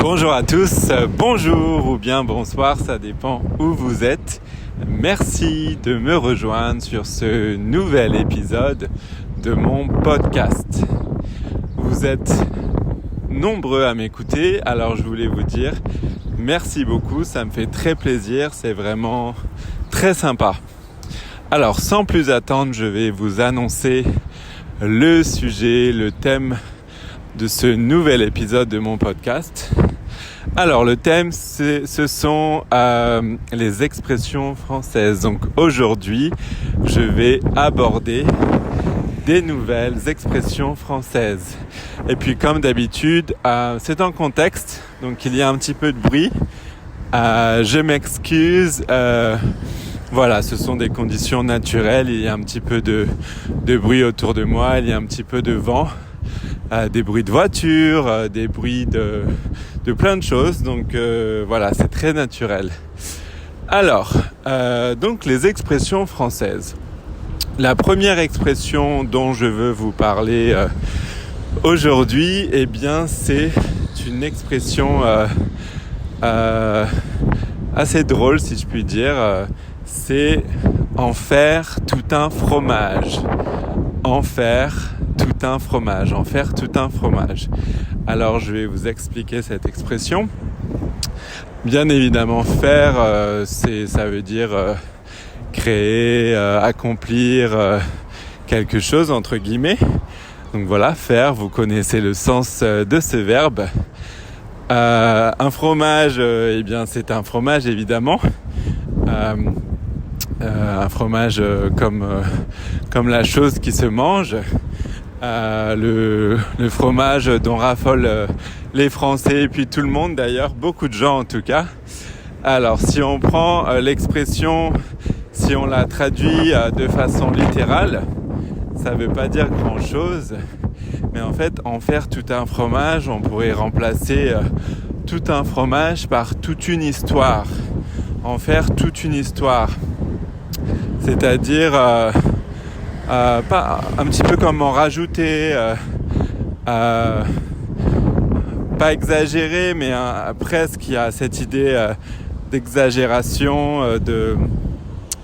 Bonjour à tous, bonjour ou bien bonsoir, ça dépend où vous êtes. Merci de me rejoindre sur ce nouvel épisode de mon podcast. Vous êtes nombreux à m'écouter, alors je voulais vous dire merci beaucoup, ça me fait très plaisir, c'est vraiment très sympa. Alors sans plus attendre, je vais vous annoncer le sujet, le thème de ce nouvel épisode de mon podcast. Alors le thème ce sont les expressions françaises. Donc aujourd'hui je vais aborder des nouvelles expressions françaises. Et puis comme d'habitude c'est un contexte, donc il y a un petit peu de bruit. Je m'excuse. Voilà, ce sont des conditions naturelles, il y a un petit peu de bruit autour de moi, il y a un petit peu de vent, des bruits de voiture, des bruits de plein de choses, donc voilà, c'est très naturel. Alors, donc les expressions françaises. La première expression dont je veux vous parler aujourd'hui, eh bien c'est une expression assez drôle si je puis dire. C'est en faire tout un fromage. En faire tout un fromage. En faire tout un fromage. Alors je vais vous expliquer cette expression. Bien évidemment, faire, ça veut dire créer, accomplir quelque chose entre guillemets. Donc voilà, faire, vous connaissez le sens de ce verbe. Un fromage, eh bien c'est un fromage évidemment. Un fromage comme la chose qui se mange, le fromage dont raffolent les Français et puis tout le monde d'ailleurs, beaucoup de gens en tout cas. Alors si on prend l'expression, si on la traduit de façon littérale, ça veut pas dire grand chose, mais en fait en faire tout un fromage, on pourrait remplacer tout un fromage par toute une histoire. En faire toute une histoire. C'est-à-dire pas un petit peu comme en rajouter, pas exagérer, mais presque il y a cette idée d'exagération,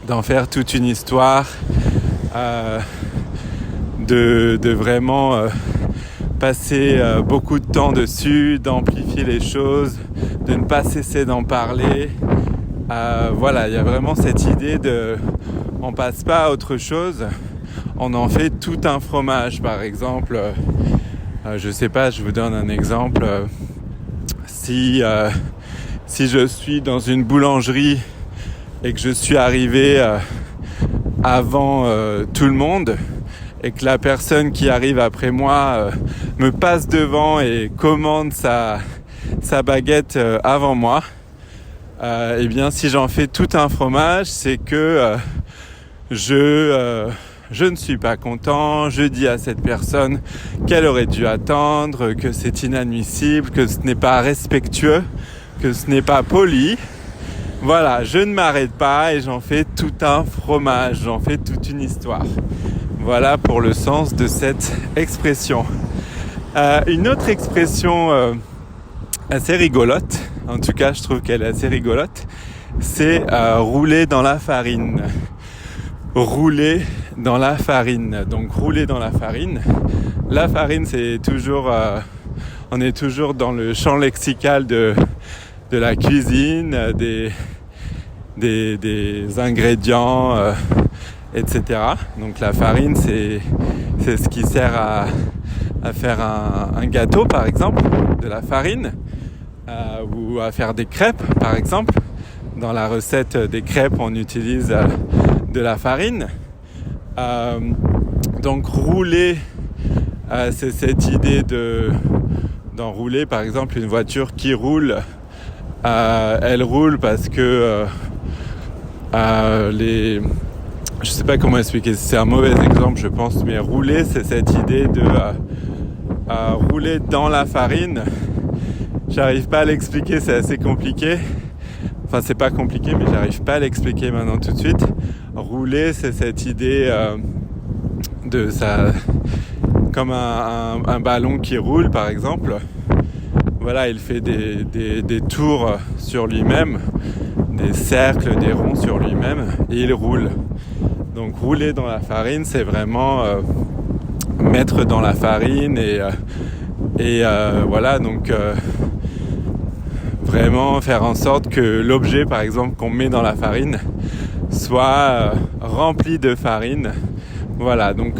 d'en faire toute une histoire, de vraiment passer beaucoup de temps dessus, d'amplifier les choses, de ne pas cesser d'en parler. Voilà, il y a vraiment cette idée on passe pas à autre chose, on en fait tout un fromage. Par exemple, je sais pas, je vous donne un exemple. Si je suis dans une boulangerie et que je suis arrivé avant tout le monde et que la personne qui arrive après moi me passe devant et commande sa baguette avant moi, eh bien si j'en fais tout un fromage, c'est que je ne suis pas content, je dis à cette personne qu'elle aurait dû attendre, que c'est inadmissible, que ce n'est pas respectueux, que ce n'est pas poli. Voilà, je ne m'arrête pas et j'en fais tout un fromage, j'en fais toute une histoire. Voilà pour le sens de cette expression. Une autre expression assez rigolote, en tout cas je trouve qu'elle est assez rigolote, c'est rouler dans la farine. Rouler dans la farine. Donc rouler dans la farine. La farine, c'est toujours, on est toujours dans le champ lexical de la cuisine, des ingrédients, etc. Donc la farine, c'est ce qui sert à faire un gâteau, par exemple, de la farine, ou à faire des crêpes, par exemple. Dans la recette des crêpes, on utilise de la farine. Donc rouler, c'est cette idée d'enrouler. Par exemple, une voiture qui roule, elle roule parce que je sais pas comment expliquer, c'est un mauvais exemple je pense, mais rouler, c'est cette idée de rouler dans la farine. J'arrive pas à l'expliquer, c'est assez compliqué. Enfin, c'est pas compliqué, mais j'arrive pas à l'expliquer maintenant tout de suite. Rouler, c'est cette idée comme un ballon qui roule, par exemple. voilà, il fait des tours sur lui-même, des cercles, des ronds sur lui-même, et il roule. Donc rouler dans la farine, c'est vraiment mettre dans la farine et voilà, donc vraiment faire en sorte que l'objet, par exemple, qu'on met dans la farine soit rempli de farine. Voilà, donc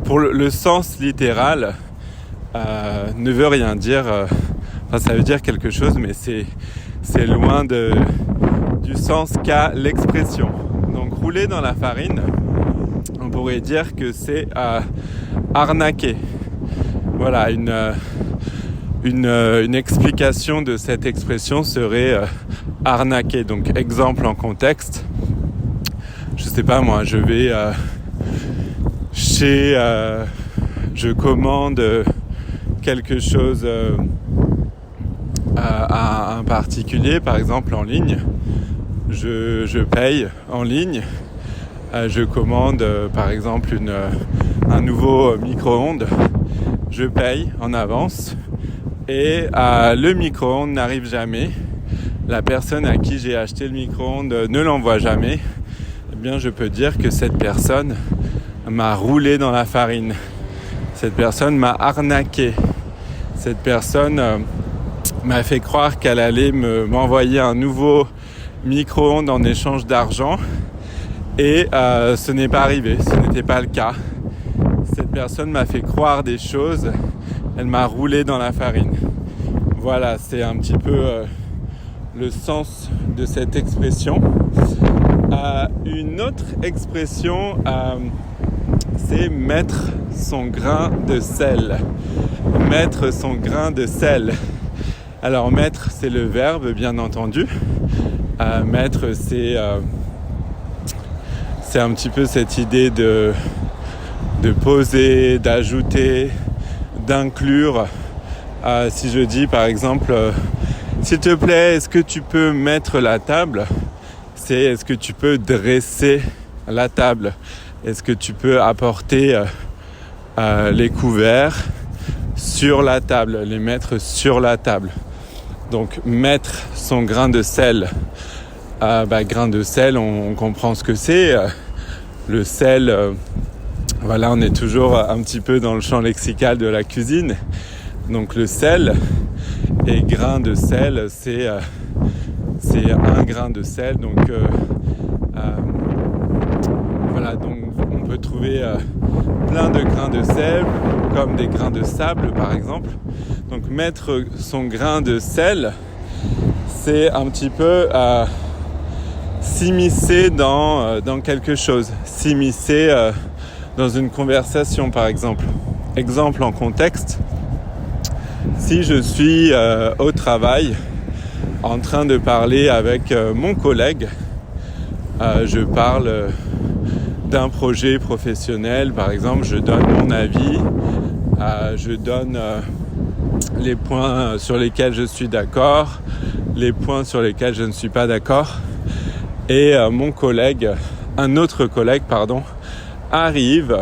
pour le sens littéral ne veut rien dire, ça veut dire quelque chose, mais c'est loin du sens qu'a l'expression. Donc rouler dans la farine, on pourrait dire que c'est arnaquer. Voilà, une explication de cette expression serait arnaquer. Donc exemple en contexte, je sais pas moi, je vais je commande quelque chose à un particulier, par exemple en ligne, je paye en ligne, je commande par exemple un nouveau micro-ondes, je paye en avance et le micro-ondes n'arrive jamais, la personne à qui j'ai acheté le micro-ondes ne l'envoie jamais, eh bien je peux dire que cette personne m'a roulé dans la farine, cette personne m'a arnaqué, cette personne m'a fait croire qu'elle allait m'envoyer un nouveau micro-ondes en échange d'argent et ce n'est pas arrivé, ce n'était pas le cas. Cette personne m'a fait croire des choses, elle m'a roulé dans la farine. Voilà, c'est un petit peu le sens de cette expression. Une autre expression, c'est mettre son grain de sel. Mettre son grain de sel. Alors mettre, c'est le verbe, bien entendu. Mettre, c'est un petit peu cette idée de poser, d'ajouter, d'inclure. Si je dis par exemple, s'il te plaît, est-ce que tu peux mettre la table ? C'est est-ce que tu peux dresser la table ? Est-ce que tu peux apporter les couverts sur la table, les mettre sur la table ? Donc mettre son grain de sel. Grain de sel, on comprend ce que c'est. Le sel, voilà, on est toujours un petit peu dans le champ lexical de la cuisine. Donc le sel et grain de sel, c'est un grain de sel. Donc voilà, donc on peut trouver plein de grains de sel, comme des grains de sable par exemple. Donc mettre son grain de sel, c'est un petit peu s'immiscer dans quelque chose, s'immiscer dans une conversation par exemple. Exemple en contexte, si je suis au travail en train de parler avec mon collègue, je parle d'un projet professionnel, par exemple, je donne mon avis, je donne les points sur lesquels je suis d'accord, les points sur lesquels je ne suis pas d'accord, et mon collègue, un autre collègue, arrive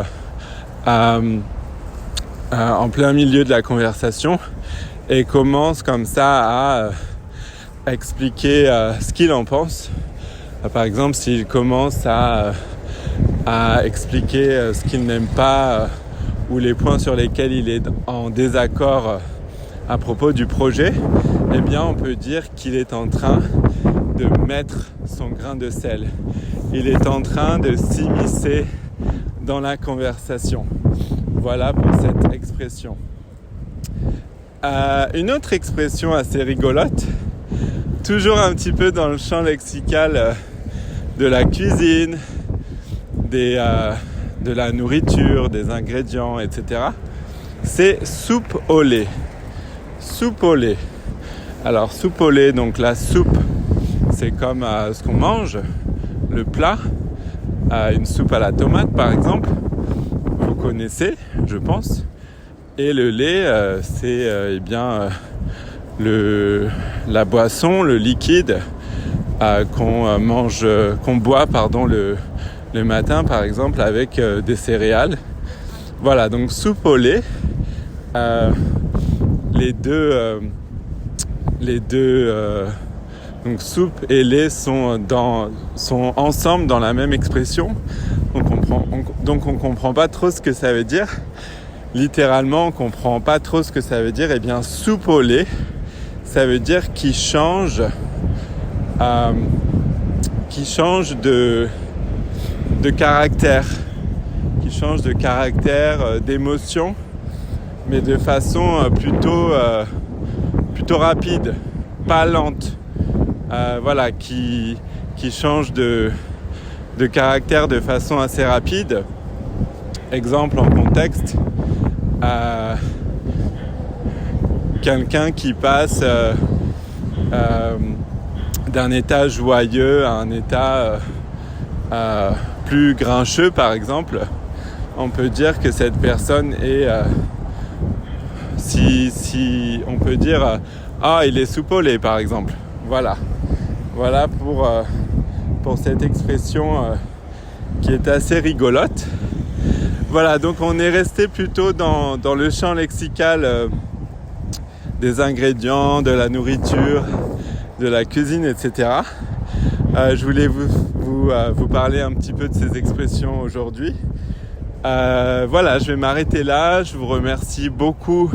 en plein milieu de la conversation et commence comme ça à expliquer ce qu'il en pense. Par exemple, s'il commence à expliquer ce qu'il n'aime pas ou les points sur lesquels il est en désaccord à propos du projet, eh bien on peut dire qu'il est en train de mettre son grain de sel. Il est en train de s'immiscer dans la conversation. Voilà pour cette expression. Une autre expression assez rigolote, toujours un petit peu dans le champ lexical de la cuisine, de la nourriture, des ingrédients, etc. C'est soupe au lait. Soupe au lait. Alors soupe au lait, donc la soupe, c'est comme ce qu'on mange, le plat, une soupe à la tomate par exemple, vous connaissez, je pense. Et le lait, c'est la boisson, le liquide qu'on boit le matin par exemple avec des céréales. Voilà, donc soupe au lait. Les deux les deux, donc soupe et lait sont ensemble dans la même expression. Donc on comprend pas trop ce que ça veut dire. Littéralement, on comprend pas trop ce que ça veut dire. Eh bien, soupe au lait, ça veut dire qui change de caractère, qui change de caractère, d'émotion, mais de façon plutôt rapide, pas lente. Voilà, qui change de caractère de façon assez rapide. Exemple en contexte, quelqu'un qui passe d'un état joyeux à un état plus grincheux, par exemple, on peut dire que cette personne est, si on peut dire, il est soupe au lait, par exemple. Voilà pour cette expression qui est assez rigolote. Voilà, donc on est resté plutôt dans le champ lexical des ingrédients, de la nourriture, de la cuisine, etc. Je voulais vous parler un petit peu de ces expressions aujourd'hui. Voilà, je vais m'arrêter là. Je vous remercie beaucoup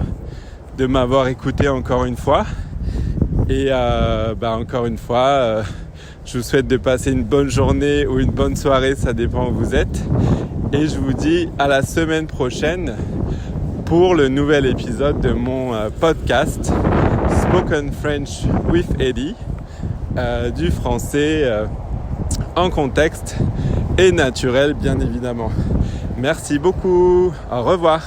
de m'avoir écouté encore une fois. Et encore une fois, je vous souhaite de passer une bonne journée ou une bonne soirée, ça dépend où vous êtes. Et je vous dis à la semaine prochaine pour le nouvel épisode de mon podcast Spoken French with Eddie, du français en contexte et naturel, bien évidemment. Merci beaucoup, au revoir.